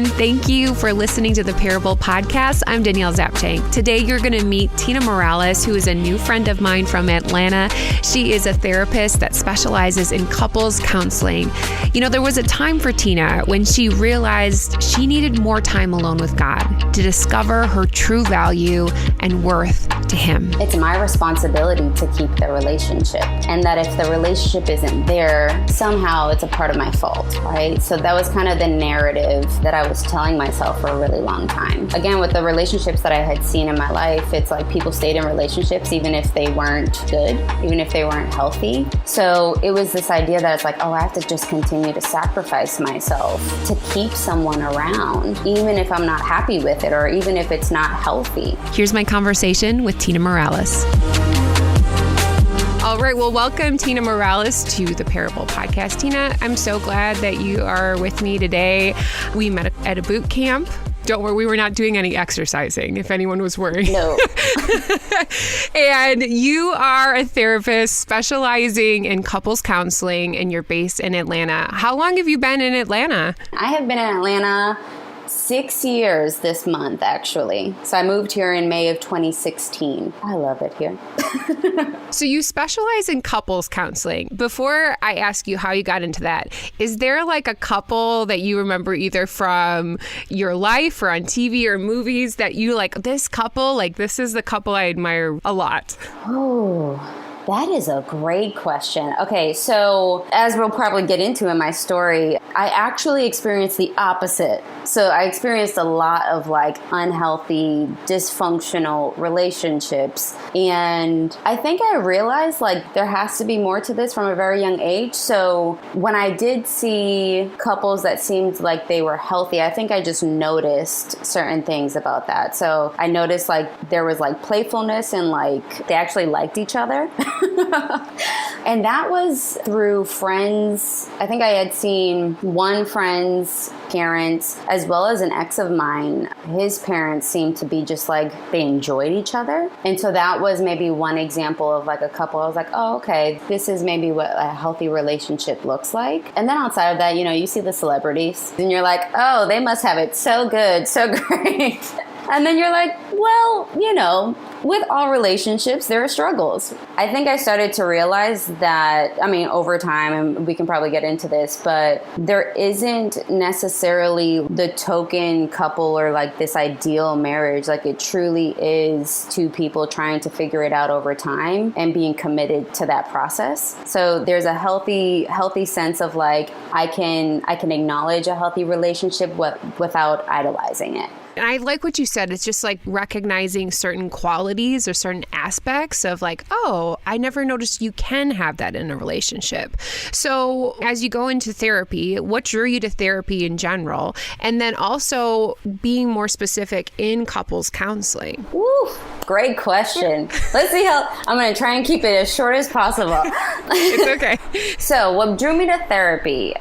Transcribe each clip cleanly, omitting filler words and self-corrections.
and thank you for listening to the Parable Podcast. I'm Danielle Zapchenk. Today, you're going to meet Tina Morales, who is a new friend of mine from Atlanta. She is a therapist that specializes in couples counseling. You know, there was a time for Tina when she realized she needed more time alone with God to discover her true value and worth to Him. It's my responsibility to keep the relationship, and that if the relationship isn't there, somehow it's a part of my fault, right? So that was kind of the narrative that I was telling myself for a really long time. Again, with the relationships that I had seen in my life, it's like people stayed in relationships even if they weren't good, even if they weren't healthy. So it was this idea that it's like, oh, I have to just continue to sacrifice myself to keep someone around, even if I'm not happy with it or even if it's not healthy. Here's my conversation with Tina Morales. All right. Well, welcome, Tina Morales, to the Parable Podcast. Tina, I'm so glad that you are with me today. We met at a boot camp. Don't worry, we were not doing any exercising, if anyone was worried. No. And you are a therapist specializing in couples counseling, and you're based in Atlanta. How long have you been in Atlanta? I have been in Atlanta 6 years this month, actually. So I moved here in May of 2016. I love it here. So you specialize in couples counseling. Before I ask you how you got into that, is there like a couple that you remember either from your life or on TV or movies that you like, this couple, like this is the couple I admire a lot? Oh, that is a great question. Okay, so as we'll probably get into in my story, I actually experienced the opposite. So I experienced a lot of like unhealthy, dysfunctional relationships. And I think I realized like there has to be more to this from a very young age. So when I did see couples that seemed like they were healthy, I think I just noticed certain things about that. So I noticed like there was like playfulness and like they actually liked each other. And that was through friends. I think I had seen one friend's parents as well as an ex of mine. His parents seemed to be just like they enjoyed each other. And so that was maybe one example of like a couple. I was like, oh, okay, this is maybe what a healthy relationship looks like. And then outside of that, you know, you see the celebrities and you're like, oh, they must have it so good, so great. And then you're like, well, you know, with all relationships, there are struggles. I think I started to realize that, I mean, over time, and we can probably get into this, but there isn't necessarily the token couple or like this ideal marriage. Like it truly is two people trying to figure it out over time and being committed to that process. So there's a healthy sense of like, I can acknowledge a healthy relationship without idolizing it. And I like what you said. It's just like recognizing certain qualities or certain aspects of like, oh, I never noticed you can have that in a relationship. So as you go into therapy, what drew you to therapy in general? And then also being more specific in couples counseling. Woo, great question. Let's see how, I'm going to try and keep it as short as possible. It's okay. So what drew me to therapy?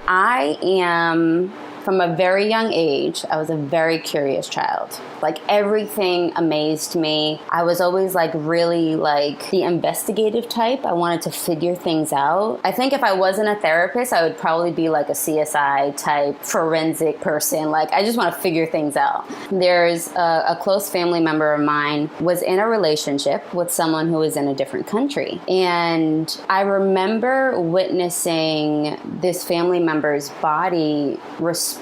From a very young age, I was a very curious child. Like everything amazed me. I was always like really like the investigative type. I wanted to figure things out. I think if I wasn't a therapist, I would probably be like a CSI type forensic person. Like I just want to figure things out. There's a close family member of mine was in a relationship with someone who was in a different country. And I remember witnessing this family member's body respond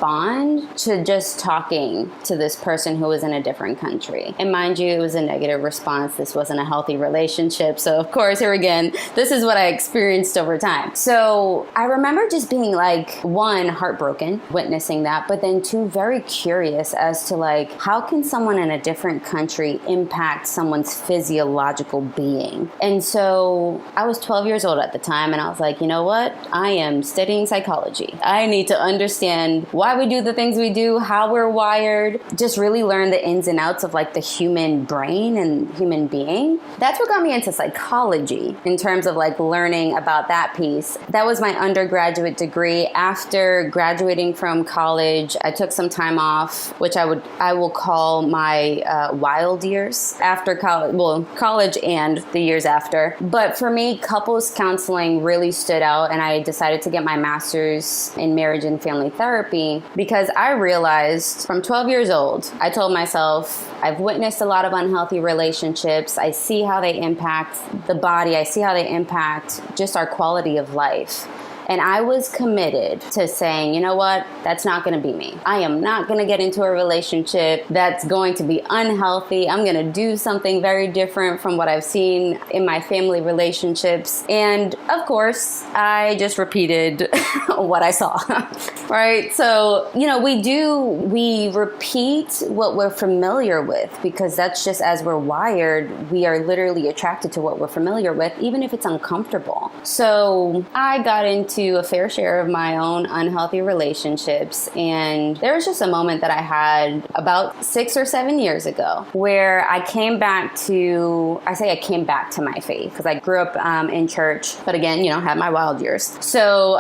to just talking to this person who was in a different country. And mind you, it was a negative response. This wasn't a healthy relationship. So of course, here again, this is what I experienced over time. So I remember just being like, one, heartbroken, witnessing that, but then two, very curious as to like, how can someone in a different country impact someone's physiological being? And so I was 12 years old at the time, and I was like, you know what? I am studying psychology. I need to understand why we do the things we do, how we're wired, just really learn the ins and outs of like the human brain and human being. That's what got me into psychology in terms of like learning about that piece. That was my undergraduate degree. After graduating from college, I took some time off, which I will call my wild years after college, well, college and the years after. But for me, couples counseling really stood out, and I decided to get my master's in marriage and family therapy. me because I realized from 12 years old, I told myself, I've witnessed a lot of unhealthy relationships. I see how they impact the body. I see how they impact just our quality of life. And I was committed to saying, you know what, that's not going to be me. I am not going to get into a relationship that's going to be unhealthy. I'm going to do something very different from what I've seen in my family relationships. And of course, I just repeated what I saw, right? So, we repeat what we're familiar with because that's just as we're wired. We are literally attracted to what we're familiar with, even if it's uncomfortable. So I got into a fair share of my own unhealthy relationships. And there was just a moment that I had about 6 or 7 years ago where I came back to my faith because I grew up in church, but again, had my wild years. So,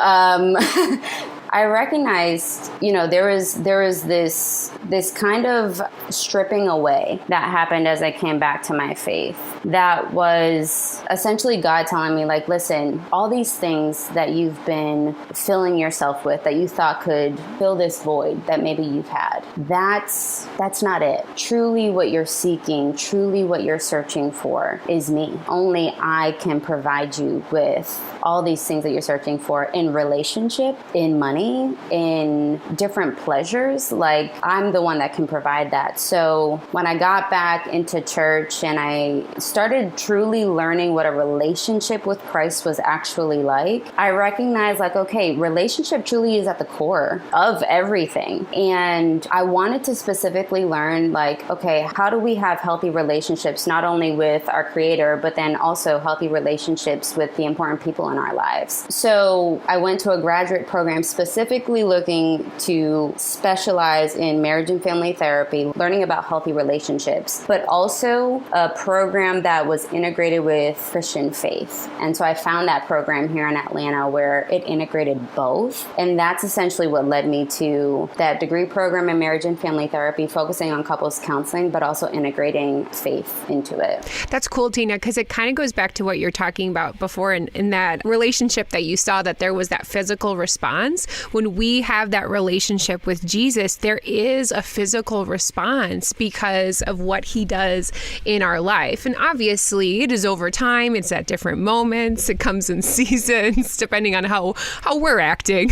I recognized, there was this kind of stripping away that happened as I came back to my faith. That was essentially God telling me, like, listen, all these things that you've been filling yourself with that you thought could fill this void that maybe you've had, that's not it. Truly what you're seeking, truly what you're searching for is me. Only I can provide you with all these things that you're searching for in relationship, in money, in different pleasures. Like, I'm the one that can provide that. So when I got back into church and I started truly learning what a relationship with Christ was actually like, I recognized, like, okay, relationship truly is at the core of everything. And I wanted to specifically learn, like, okay, how do we have healthy relationships, not only with our Creator, but then also healthy relationships with the important people in our lives. So I went to a graduate program specifically looking to specialize in marriage and family therapy, learning about healthy relationships, but also a program that was integrated with Christian faith. And so I found that program here in Atlanta where it integrated both. And that's essentially what led me to that degree program in marriage and family therapy, focusing on couples counseling, but also integrating faith into it. That's cool, Tina, because it kind of goes back to what you're talking about before in that relationship that you saw, that there was that physical response. When we have that relationship with Jesus, there is a physical response because of what he does in our life. And obviously it is over time. It's at different moments. It comes in seasons, depending on how we're acting.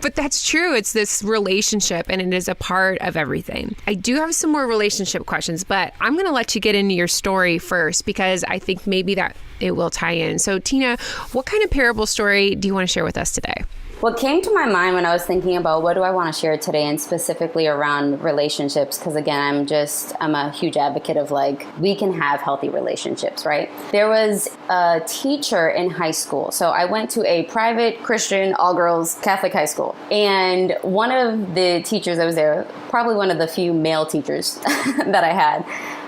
But that's true. It's this relationship and it is a part of everything. I do have some more relationship questions, but I'm going to let you get into your story first because I think maybe that it will tie in. So Tina, what kind of parable story do you want to share with us today? What came to my mind when I was thinking about what do I want to share today, and specifically around relationships, because again, I'm a huge advocate of, like, we can have healthy relationships, right? There was a teacher in high school. So I went to a private Christian all-girls Catholic high school. And one of the teachers that was there, probably one of the few male teachers that I had,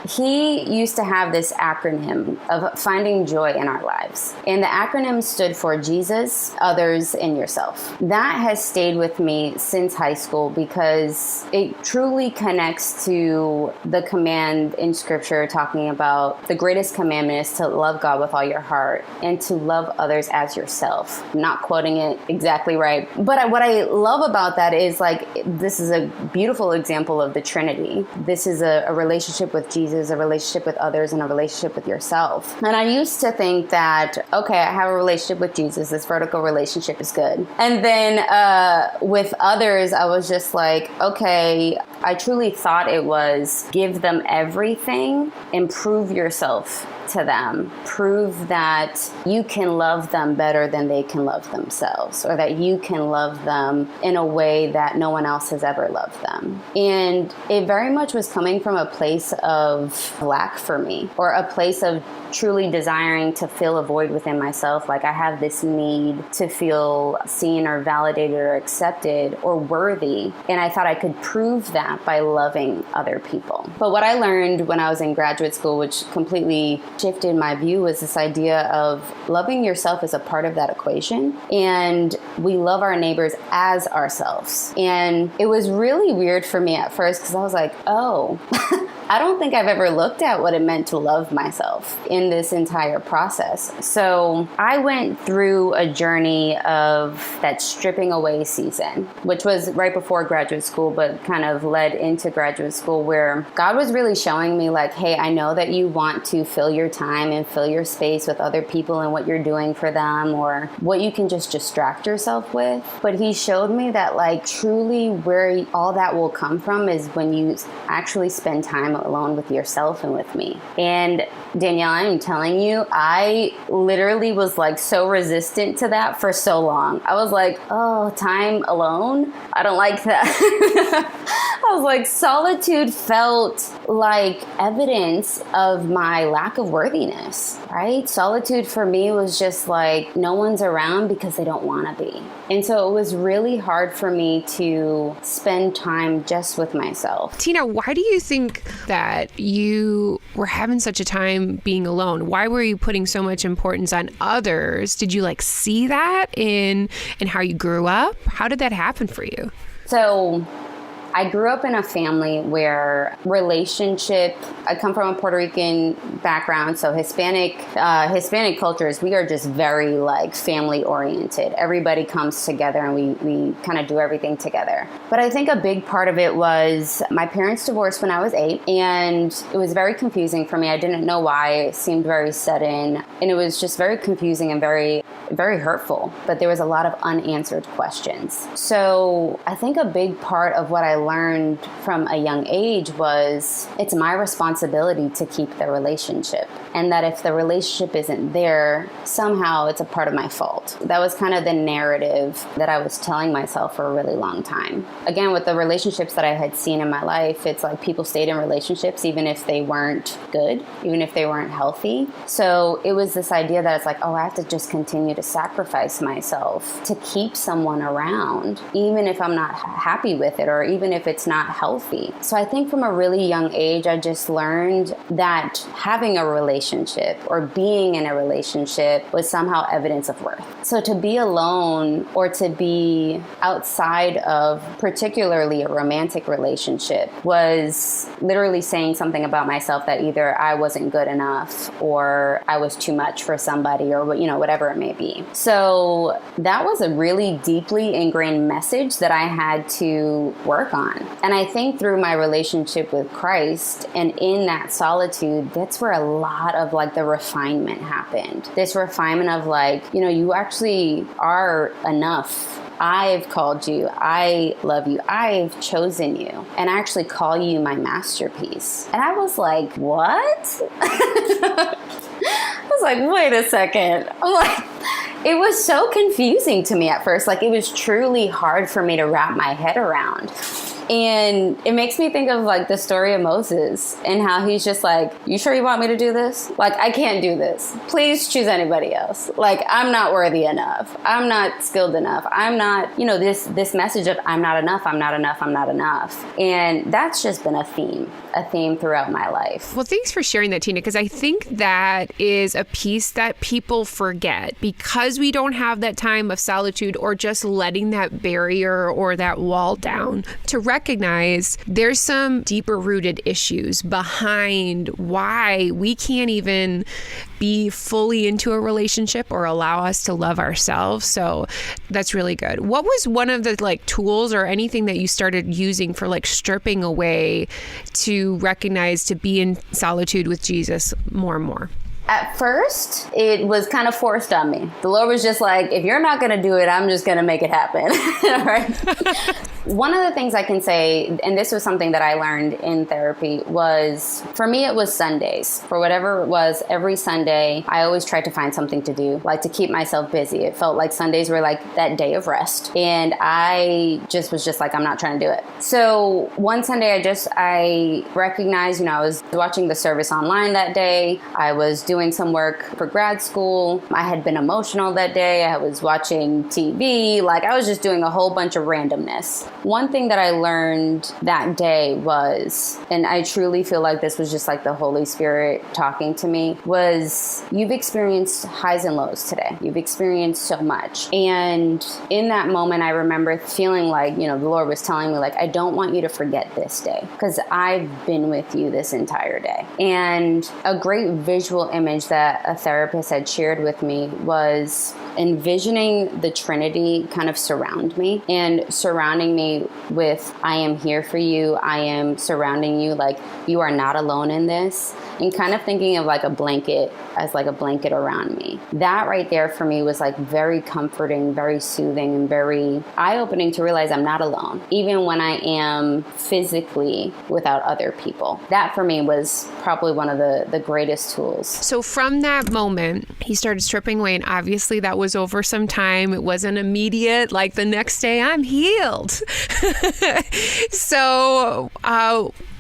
he used to have this acronym of finding joy in our lives. And the acronym stood for Jesus, others, and yourself. That has stayed with me since high school because it truly connects to the command in scripture talking about the greatest commandment is to love God with all your heart and to love others as yourself. I'm not quoting it exactly right. But what I love about that is, like, this is a beautiful example of the Trinity. This is a relationship with Jesus, a relationship with others, and a relationship with yourself. And I used to think that, okay, I have a relationship with Jesus, this vertical relationship is good. And then with others, I was just like, okay, I truly thought it was give them everything and prove yourself to them. Prove that you can love them better than they can love themselves, or that you can love them in a way that no one else has ever loved them. And it very much was coming from a place of lack for me, or a place of truly desiring to fill a void within myself. Like, I have this need to feel seen or validated or accepted or worthy. And I thought I could prove that by loving other people. But what I learned when I was in graduate school, which completely shifted my view, was this idea of loving yourself as a part of that equation. And we love our neighbors as ourselves. And it was really weird for me at first because I was like, oh, I don't think I've ever looked at what it meant to love myself in this entire process. So I went through a journey of that stripping away season, which was right before graduate school, but kind of led into graduate school, where God was really showing me like, hey, I know that you want to fill your time and fill your space with other people and what you're doing for them or what you can just distract yourself with. But he showed me that like truly where all that will come from is when you actually spend time alone with yourself and with me. And Danielle, I'm telling you, I literally was like so resistant to that for so long. I was like, oh, time alone? I don't like that. I was like, solitude felt like evidence of my lack of worthiness, right? Solitude for me was just like no one's around because they don't want to be. And so it was really hard for me to spend time just with myself. Tina, why do you think that you were having such a time being alone? Why were you putting so much importance on others? Did you like see that in how you grew up? How did that happen for you? So I grew up in a family where I come from a Puerto Rican background, so Hispanic cultures, we are just very like family oriented. Everybody comes together and we kind of do everything together. But I think a big part of it was my parents divorced when I was 8, and it was very confusing for me. I didn't know why. It seemed very sudden, and it was just very confusing and very, very hurtful. But there was a lot of unanswered questions. So I think a big part of what I learned from a young age was it's my responsibility to keep the relationship, and that if the relationship isn't there, somehow it's a part of my fault. That was kind of the narrative that I was telling myself for a really long time. Again, with the relationships that I had seen in my life, it's like people stayed in relationships even if they weren't good, even if they weren't healthy. So it was this idea that it's like, oh, I have to just continue to sacrifice myself to keep someone around, even if I'm not happy with it or even if it's not healthy. So I think from a really young age, I just learned that having a relationship or being in a relationship was somehow evidence of worth. So to be alone or to be outside of particularly a romantic relationship was literally saying something about myself that either I wasn't good enough or I was too much for somebody or whatever it may be. So that was a really deeply ingrained message that I had to work on. And I think through my relationship with Christ and in that solitude, that's where a lot of like the refinement happened. This refinement of like, you actually are enough. I've called you. I love you. I've chosen you. And I actually call you my masterpiece. And I was like, what? I was like, wait a second. I'm like, it was so confusing to me at first. Like, it was truly hard for me to wrap my head around. And it makes me think of like the story of Moses and how he's just like, you sure you want me to do this? Like, I can't do this. Please choose anybody else. Like, I'm not worthy enough. I'm not skilled enough. I'm not, this message of I'm not enough, I'm not enough, I'm not enough. And that's just been a theme throughout my life. Well, thanks for sharing that, Tina, because I think that is a piece that people forget because we don't have that time of solitude or just letting that barrier or that wall down to recognize there's some deeper rooted issues behind why we can't even be fully into a relationship or allow us to love ourselves. So that's really good. What was one of the like tools or anything that you started using for like stripping away to recognize to be in solitude with Jesus more and more? At first, it was kind of forced on me. The Lord was just like, if you're not going to do it, I'm just going to make it happen. Right? One of the things I can say, and this was something that I learned in therapy, was for me, it was Sundays. For whatever it was, every Sunday, I always tried to find something to do, like to keep myself busy. It felt like Sundays were like that day of rest. And I just was just like, I'm not trying to do it. So one Sunday, I recognized, I was watching the service online that day. I was doing some work for grad school. I had been emotional that day. I was watching TV. Like, I was just doing a whole bunch of randomness. One thing that I learned that day was, and I truly feel like this was just like the Holy Spirit talking to me, was you've experienced highs and lows today. You've experienced so much. And in that moment, I remember feeling like, the Lord was telling me, like, I don't want you to forget this day because I've been with you this entire day. And a great visual image that a therapist had shared with me was envisioning the Trinity kind of surround me and surrounding me with, I am here for you. I am surrounding you. Like, you are not alone in this. And kind of thinking of like a blanket as like a blanket around me. That right there for me was like very comforting, very soothing, and very eye-opening to realize I'm not alone, even when I am physically without other people. That for me was probably one of the greatest tools. So from that moment, he started stripping away, and obviously that was over some time. It wasn't immediate, like the next day I'm healed. So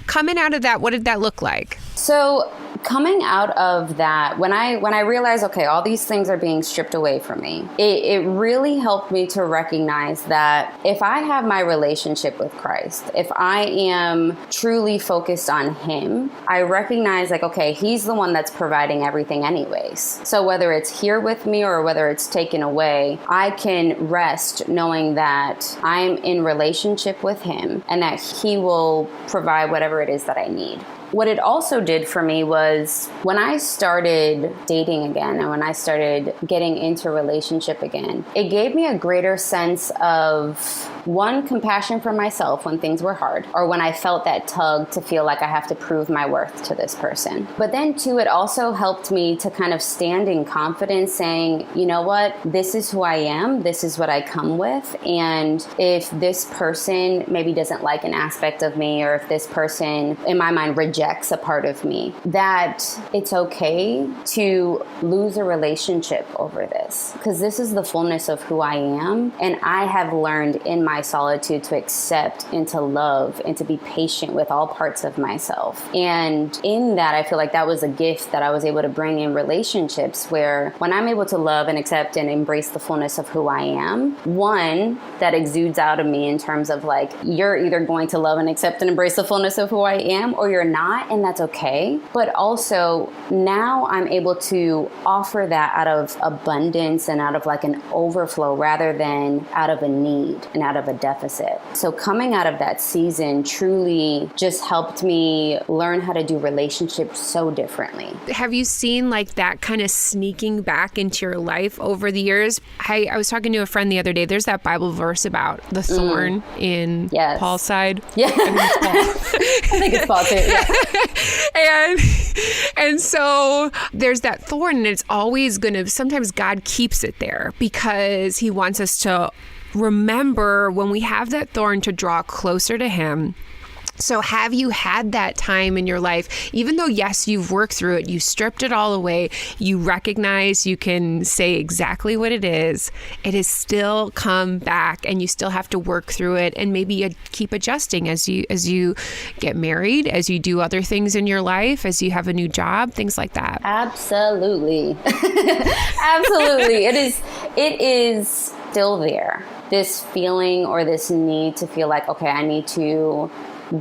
coming out of that, what did that look like? So coming out of that, when I realized, okay, all these things are being stripped away from me, it really helped me to recognize that if I have my relationship with Christ, if I am truly focused on Him, I recognize like, okay, He's the one that's providing everything anyways. So whether it's here with me or whether it's taken away, I can rest knowing that I'm in relationship with Him and that He will provide whatever it is that I need. What it also did for me was when I started dating again and when I started getting into a relationship again, it gave me a greater sense of, one, compassion for myself when things were hard or when I felt that tug to feel like I have to prove my worth to this person. But then two, it also helped me to kind of stand in confidence saying, you know what, this is who I am, this is what I come with. And if this person maybe doesn't like an aspect of me, or if this person in my mind rejects a part of me, that it's okay to lose a relationship over this, because this is the fullness of who I am. And I have learned in my solitude to accept and to love and to be patient with all parts of myself. And in that, I feel like that was a gift that I was able to bring in relationships, where when I'm able to love and accept and embrace the fullness of who I am, one, that exudes out of me in terms of like, you're either going to love and accept and embrace the fullness of who I am, or you're not. And that's okay. But also now I'm able to offer that out of abundance and out of like an overflow rather than out of a need and out of a deficit. So coming out of that season truly just helped me learn how to do relationships so differently. Have you seen like that kind of sneaking back into your life over the years? I was talking to a friend the other day. There's that Bible verse about the thorn in Paul's side. Yeah. I think it's Paul too. Yeah. And so there's that thorn, and it's always sometimes God keeps it there because He wants us to remember when we have that thorn to draw closer to Him. So have you had that time in your life, even though, yes, you've worked through it, you stripped it all away, you recognize, you can say exactly what it has still come back, and you still have to work through it and maybe keep adjusting as you get married, as you do other things in your life, as you have a new job, things like that? Absolutely. Absolutely. It is still there. This feeling or this need to feel like, okay, I need to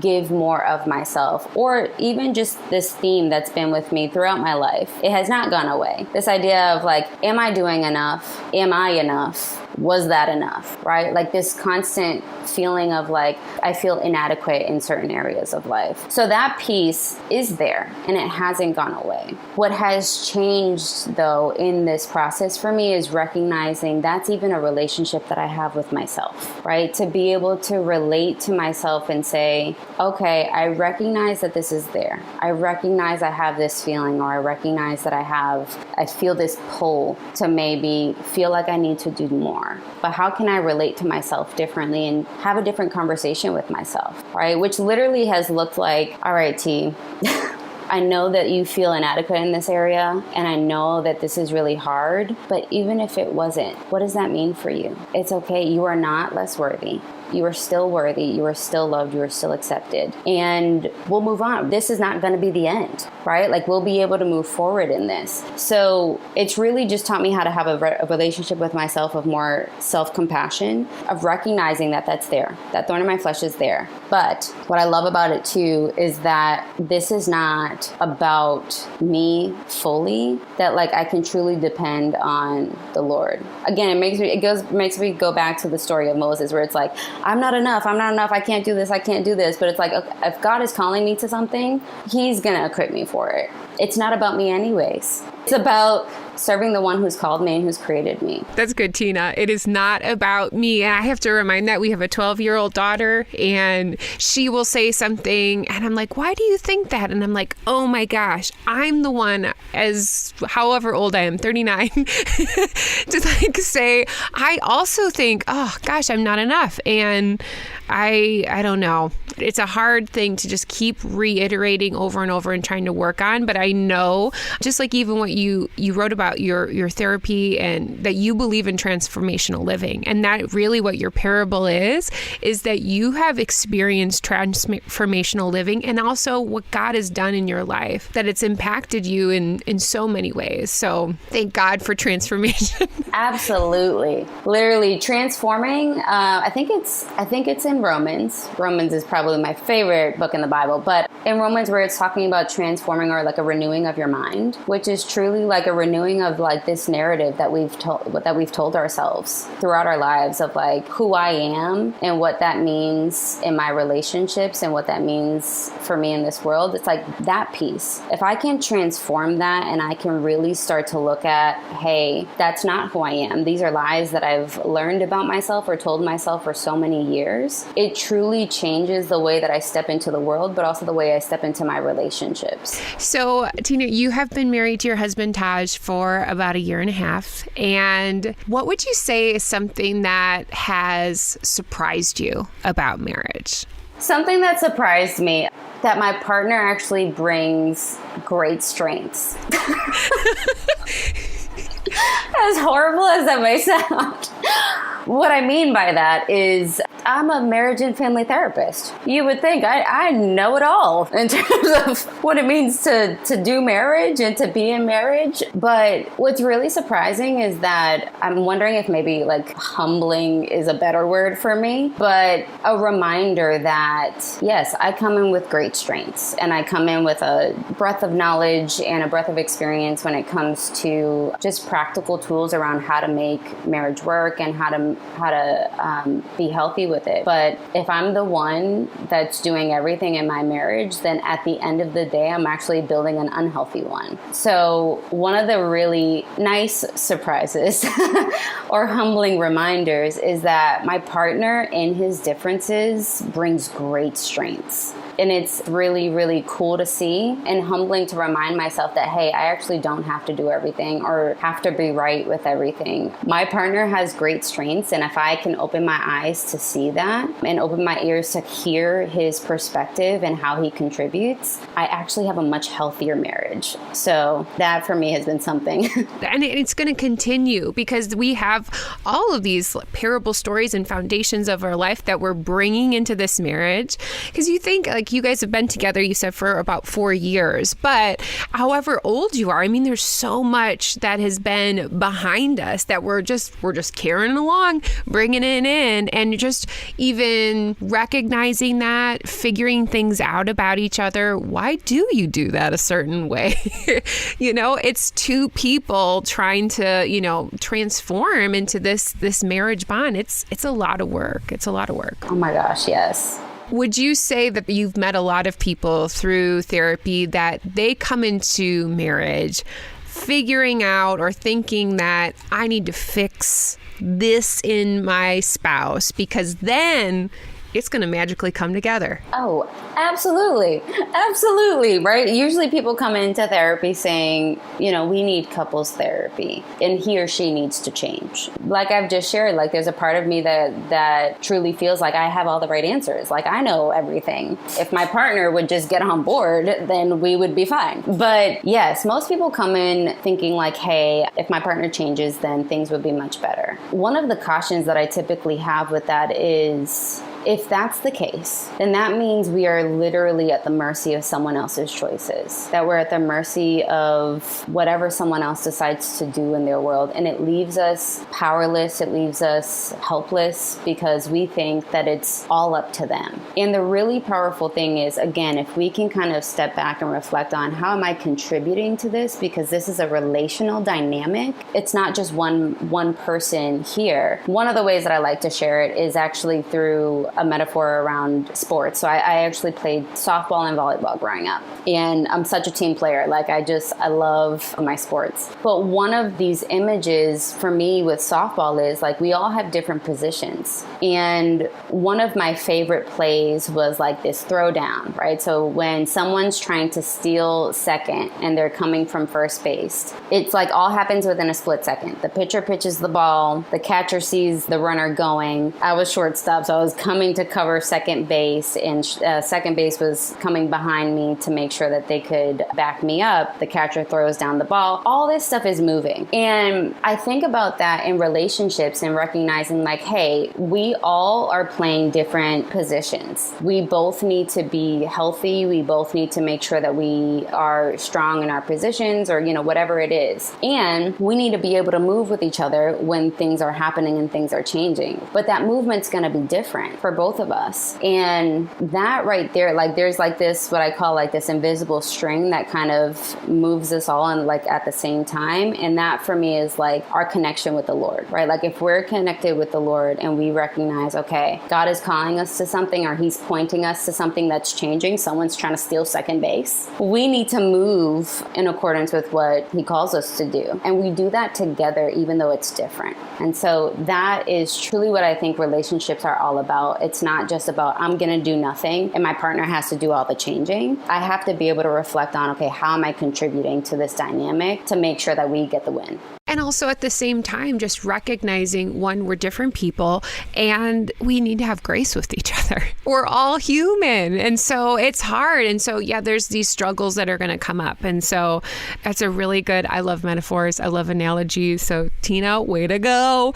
give more of myself, or even just this theme that's been with me throughout my life. It has not gone away. This idea of like, am I doing enough? Am I enough? Was that enough? Right? Like this constant feeling of like, I feel inadequate in certain areas of life. So that piece is there and it hasn't gone away. What has changed though in this process for me is recognizing that's even a relationship that I have with myself, right? To be able to relate to myself and say, okay, I recognize that this is there. I recognize I have this feeling, or I recognize that I feel this pull to maybe feel like I need to do more. But how can I relate to myself differently and have a different conversation with myself, right? Which literally has looked like, all right, T, I know that you feel inadequate in this area, and I know that this is really hard, but even if it wasn't, what does that mean for you? It's okay. You are not less worthy. you are still worthy, you are still loved, you are still accepted, and we'll move on. This is not going to be the end, right? Like, we'll be able to move forward in this. So it's really just taught me how to have a relationship with myself of more self-compassion, of recognizing that that's there, that thorn in my flesh is there. But what I love about it too is that this is not about me fully, that like I can truly depend on the Lord. Again, it makes me go back to the story of Moses, where it's like, I'm not enough, I can't do this, but it's like, okay, if God is calling me to something, he's gonna equip me for it. It's not about me anyways. It's about serving the one who's called me and who's created me. That's good, Tina. It is not about me. And I have to remind that we have a 12-year-old daughter, and she will say something and I'm like, why do you think that? And I'm like, oh my gosh, I'm the one, as however old I am, 39, to like say, I also think, oh gosh, I'm not enough. And I don't know. It's a hard thing to just keep reiterating over and over and trying to work on. But I know, just like even what you wrote about your therapy, and that you believe in transformational living. And that really what your parable is that you have experienced transformational living, and also what God has done in your life, that it's impacted you in so many ways. So thank God for transformation. Absolutely. Literally transforming. I think it's in Romans. Romans is probably my favorite book in the Bible, but in Romans, where it's talking about transforming, or like a renewing of your mind, which is truly like a renewing of like this narrative that we've told ourselves throughout our lives of like who I am and what that means in my relationships and what that means for me in this world. It's like that piece. If I can transform that, and I can really start to look at, hey, that's not who I am. These are lies that I've learned about myself or told myself for so many years. It truly changes the way that I step into the world, but also the way I step into my relationships. So, Tina, you have been married to your husband, Taj, for about 1.5 years. And what would you say is something that has surprised you about marriage? Something that surprised me, that my partner actually brings great strengths. As horrible as that may sound. What I mean by that is I'm a marriage and family therapist. You would think I know it all in terms of what it means to do marriage and to be in marriage. But what's really surprising is that I'm wondering if maybe like humbling is a better word for me, but a reminder that yes, I come in with great strengths, and I come in with a breadth of knowledge and a breadth of experience when it comes to just practical tools around how to make marriage work and how to be healthy with it. But if I'm the one that's doing everything in my marriage, then at the end of the day, I'm actually building an unhealthy one. So one of the really nice surprises or humbling reminders is that my partner, in his differences, brings great strengths. And it's really, really cool to see, and humbling to remind myself that, hey, I actually don't have to do everything or have to be right with everything. My partner has great strengths, and if I can open my eyes to see that and open my ears to hear his perspective and how he contributes, I actually have a much healthier marriage. So that for me has been something. And it's going to continue, because we have all of these parable stories and foundations of our life that we're bringing into this marriage. Because you think, like, you guys have been together, you said, for about 4 years, but however old you are, I mean, there's so much that has been behind us that we're just carrying along, bringing it in, and just even recognizing that, figuring things out about each other. Why do you do that a certain way? It's two people trying to, transform into this marriage bond. It's a lot of work. It's a lot of work. Oh my gosh, yes. Would you say that you've met a lot of people through therapy that they come into marriage figuring out or thinking that I need to fix this in my spouse, because then it's going to magically come together. Oh, absolutely. Absolutely. Right. Usually people come into therapy saying, we need couples therapy and he or she needs to change. Like I've just shared, like there's a part of me that truly feels like I have all the right answers. Like I know everything. If my partner would just get on board, then we would be fine. But yes, most people come in thinking like, hey, if my partner changes, then things would be much better. One of the cautions that I typically have with that is, if that's the case, then that means we are literally at the mercy of someone else's choices, that we're at the mercy of whatever someone else decides to do in their world. And it leaves us powerless. It leaves us helpless because we think that it's all up to them. And the really powerful thing is, again, if we can kind of step back and reflect on how am I contributing to this, because this is a relational dynamic. It's not just one person here. One of the ways that I like to share it is actually through a metaphor around sports. So I actually played softball and volleyball growing up, and I'm such a team player. Like I love my sports. But one of these images for me with softball is like we all have different positions. And one of my favorite plays was like this throwdown, right? So when someone's trying to steal second and they're coming from first base, it's like all happens within a split second. The pitcher pitches the ball, the catcher sees the runner going. I was shortstop, so I was coming to cover second base, and second base was coming behind me to make sure that they could back me up. The catcher throws down the ball. All this stuff is moving. And I think about that in relationships and recognizing like, hey, we all are playing different positions. We both need to be healthy. We both need to make sure that we are strong in our positions, or, whatever it is. And we need to be able to move with each other when things are happening and things are changing. But that movement's going to be different for both of us. And that right there, like there's like this, what I call like this invisible string that kind of moves us all in like at the same time. And that for me is like our connection with the Lord, right? Like if we're connected with the Lord and we recognize, okay, God is calling us to something, or he's pointing us to something that's changing. Someone's trying to steal second base. We need to move in accordance with what he calls us to do. And we do that together, even though it's different. And so that is truly what I think relationships are all about. It's not just about I'm going to do nothing and my partner has to do all the changing. I have to be able to reflect on, okay, how am I contributing to this dynamic to make sure that we get the win? And also at the same time, just recognizing, one, we're different people and we need to have grace with each other. We're all human. And so it's hard. And so, yeah, there's these struggles that are going to come up. And so that's a really good, I love metaphors. I love analogies. So Tina, way to go.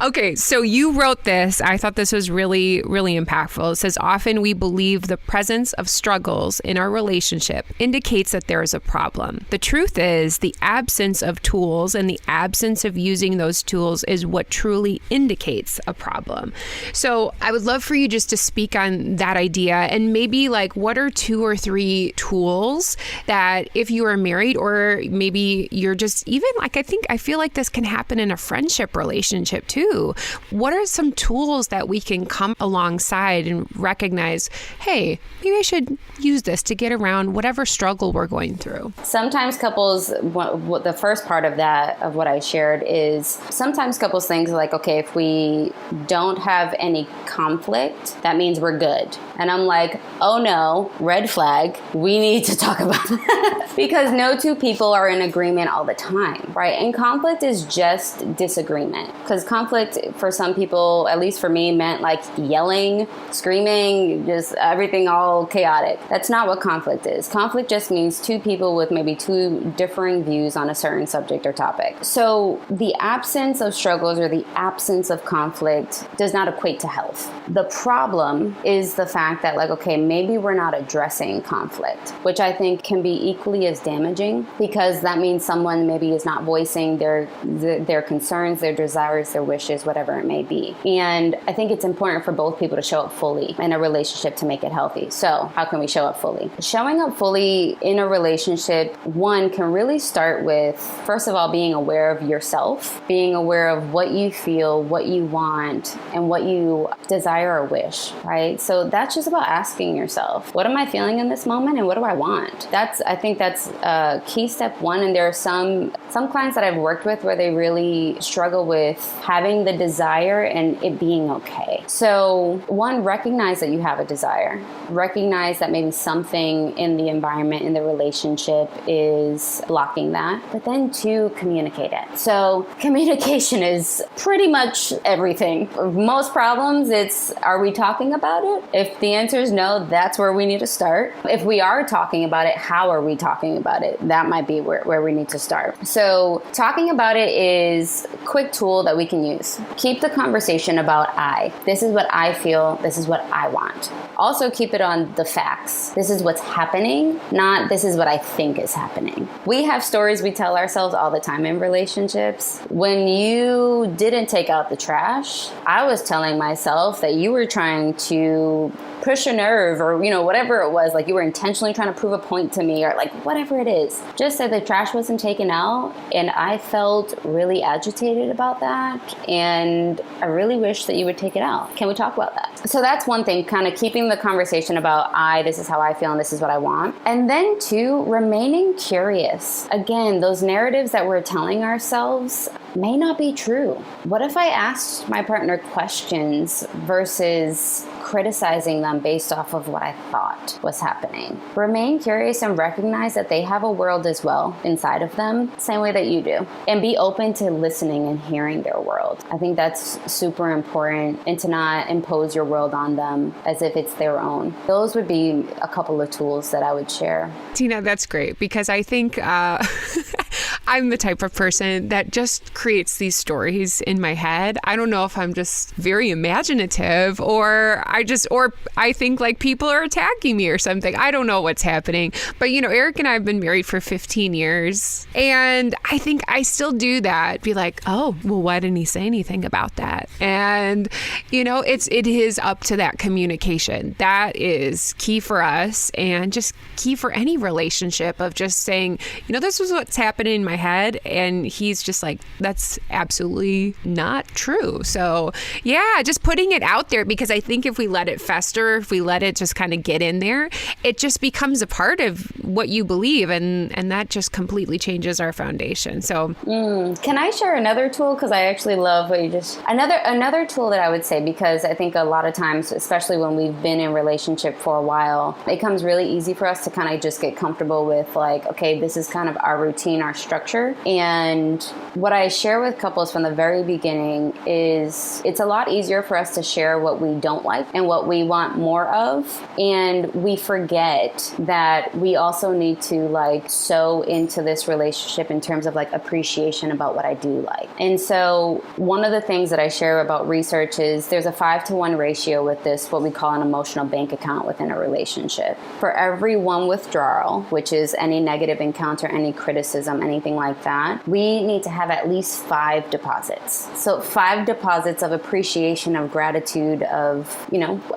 Okay. So you wrote this. I thought this was really, really impactful. It says, often we believe the presence of struggles in our relationship indicates that there is a problem. The truth is the absence of tools and the absence of using those tools is what truly indicates a problem. So I would love for you just to speak on that idea, and maybe like what are 2 or 3 tools that if you are married, or maybe you're just even like, I feel like this can happen in a friendship relationship too. What are some tools that we can come alongside and recognize, hey, maybe I should use this to get around whatever struggle we're going through? Sometimes couples, what the first part of that, of what I shared, is sometimes couples think like, okay, if we don't have any conflict, that means we're good. And I'm like, oh no, red flag. We need to talk about that. Because no two people are in agreement all the time, right? And conflict is just disagreement. Because conflict for some people, at least for me, meant like yelling, screaming, just everything all chaotic. That's not what conflict is. Conflict just means two people with maybe 2 differing views on a certain subject or topic. So the absence of struggles or the absence of conflict does not equate to health. The problem is the fact that like, okay, maybe we're not addressing conflict, which I think can be equally as damaging, because that means someone maybe is not voicing their concerns, their desires, their wishes, whatever it may be. And I think it's important for both people to show up fully in a relationship to make it healthy. So how can we show up fully? Showing up fully in a relationship, one, can really start with, first of all, being aware aware of yourself, being aware of what you feel, what you want, and what you desire or wish, right? So that's just about asking yourself, what am I feeling in this moment and what do I want? I think that's key step one. And there are some clients that I've worked with where they really struggle with having the desire and it being okay. So one, recognize that you have a desire. Recognize that maybe something in the environment, in the relationship is blocking that. But then two, communicate it. So communication is pretty much everything. Most problems, it's, are we talking about it? If the answer is no, that's where we need to start. If we are talking about it, how are we talking about it? That might be where we need to start. So talking about it is a quick tool that we can use. Keep the conversation about I. This is what I feel. This is what I want. Also keep it on the facts. This is what's happening, not this is what I think is happening. We have stories we tell ourselves all the time in relationships. When you didn't take out the trash, I was telling myself that you were trying to push a nerve or, whatever it was, like you were intentionally trying to prove a point to me or like whatever it is. Just that the trash wasn't taken out and I felt really agitated about that and I really wish that you would take it out. Can we talk about that? So that's one thing, kind of keeping the conversation about this is how I feel and this is what I want. And then two, remaining curious. Again, those narratives that we're telling ourselves may not be true. What if I asked my partner questions versus criticizing them based off of what I thought was happening? Remain curious and recognize that they have a world as well inside of them, same way that you do. And be open to listening and hearing their world. I think that's super important, and to not impose your world on them as if it's their own. Those would be a couple of tools that I would share. Tina, that's great because I think I'm the type of person that just creates these stories in my head. I don't know if I'm just very imaginative or I think like people are attacking me or something. I don't know what's happening. But, Eric and I have been married for 15 years. And I think I still do that. Be like, oh, well, why didn't he say anything about that? And, it is up to that communication. That is key for us and just key for any relationship of just saying, this is what's happening in my head. And he's just like, that's absolutely not true. So yeah, just putting it out there, because I think if we let it fester, if we let it just kind of get in there, it just becomes a part of what you believe. And that just completely changes our foundation. So can I share another tool? Because I actually love what you just, another tool that I would say, because I think a lot of times, especially when we've been in relationship for a while, it becomes really easy for us to kind of just get comfortable with like, okay, this is kind of our routine, our structure. And what I share with couples from the very beginning is it's a lot easier for us to share what we don't like and what we want more of. And we forget that we also need to like sow into this relationship in terms of like appreciation about what I do like. And so one of the things that I share about research is there's a 5-to-1 ratio with this, what we call an emotional bank account within a relationship. For every one withdrawal, which is any negative encounter, any criticism, anything like that, we need to have at least 5 deposits. So 5 deposits of appreciation, of gratitude, of,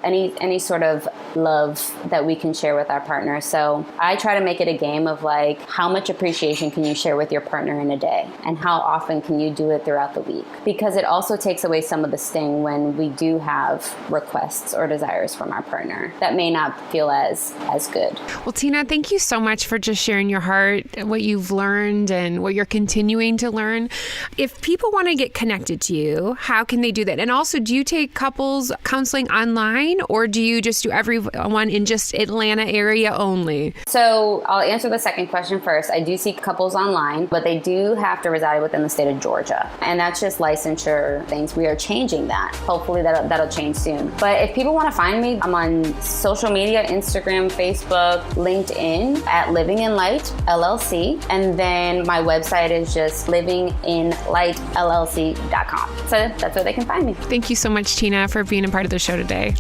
any sort of love that we can share with our partner. So I try to make it a game of like, how much appreciation can you share with your partner in a day? And how often can you do it throughout the week? Because it also takes away some of the sting when we do have requests or desires from our partner that may not feel as good. Well, Tina, thank you so much for just sharing your heart, what you've learned and what you're continuing to learn. If people want to get connected to you, how can they do that? And also, do you take couples counseling online, or do you just do everyone in just Atlanta area only? So I'll answer the second question first. I do see couples online, but they do have to reside within the state of Georgia. And that's just licensure things. We are changing that. Hopefully that'll change soon. But if people want to find me, I'm on social media, Instagram, Facebook, LinkedIn at Living in Light LLC. And then my website is just livinginlightllc.com. So that's where they can find me. Thank you so much, Tina, for being a part of the show today.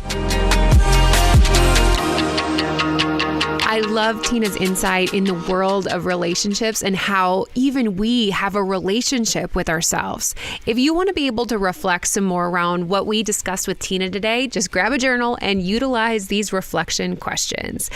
I love Tina's insight in the world of relationships and how even we have a relationship with ourselves. If you want to be able to reflect some more around what we discussed with Tina today, just grab a journal and utilize these reflection questions.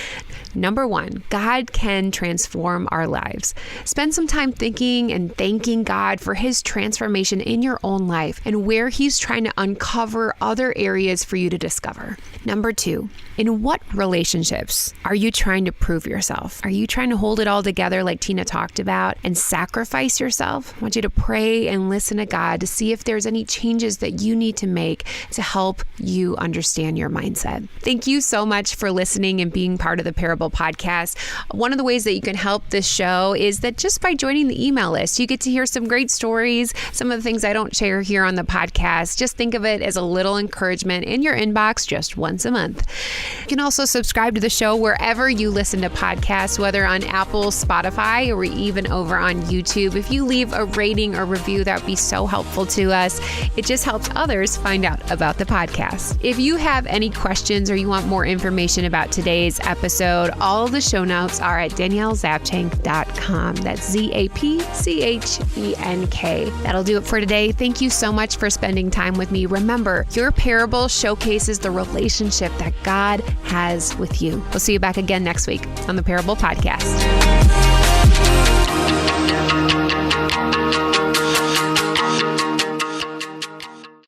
Number 1, God can transform our lives. Spend some time thinking and thanking God for his transformation in your own life and where he's trying to uncover other areas for you to discover. Number 2, in what relationships are you trying to prove yourself? Are you trying to hold it all together like Tina talked about and sacrifice yourself? I want you to pray and listen to God to see if there's any changes that you need to make to help you understand your mindset. Thank you so much for listening and being part of the Parable Podcast. One of the ways that you can help this show is that just by joining the email list, you get to hear some great stories, some of the things I don't share here on the podcast. Just think of it as a little encouragement in your inbox just once a month. You can also subscribe to the show wherever you listen to podcasts, whether on Apple, Spotify, or even over on YouTube. If you leave a rating or review, that would be so helpful to us. It just helps others find out about the podcast. If you have any questions or you want more information about today's episode, all of the show notes are at daniellezapchenk.com. That's Zapchenk. That'll do it for today. Thank you so much for spending time with me. Remember, your parable showcases the relationship that God has with you. We'll see you back again next week on the Parable Podcast.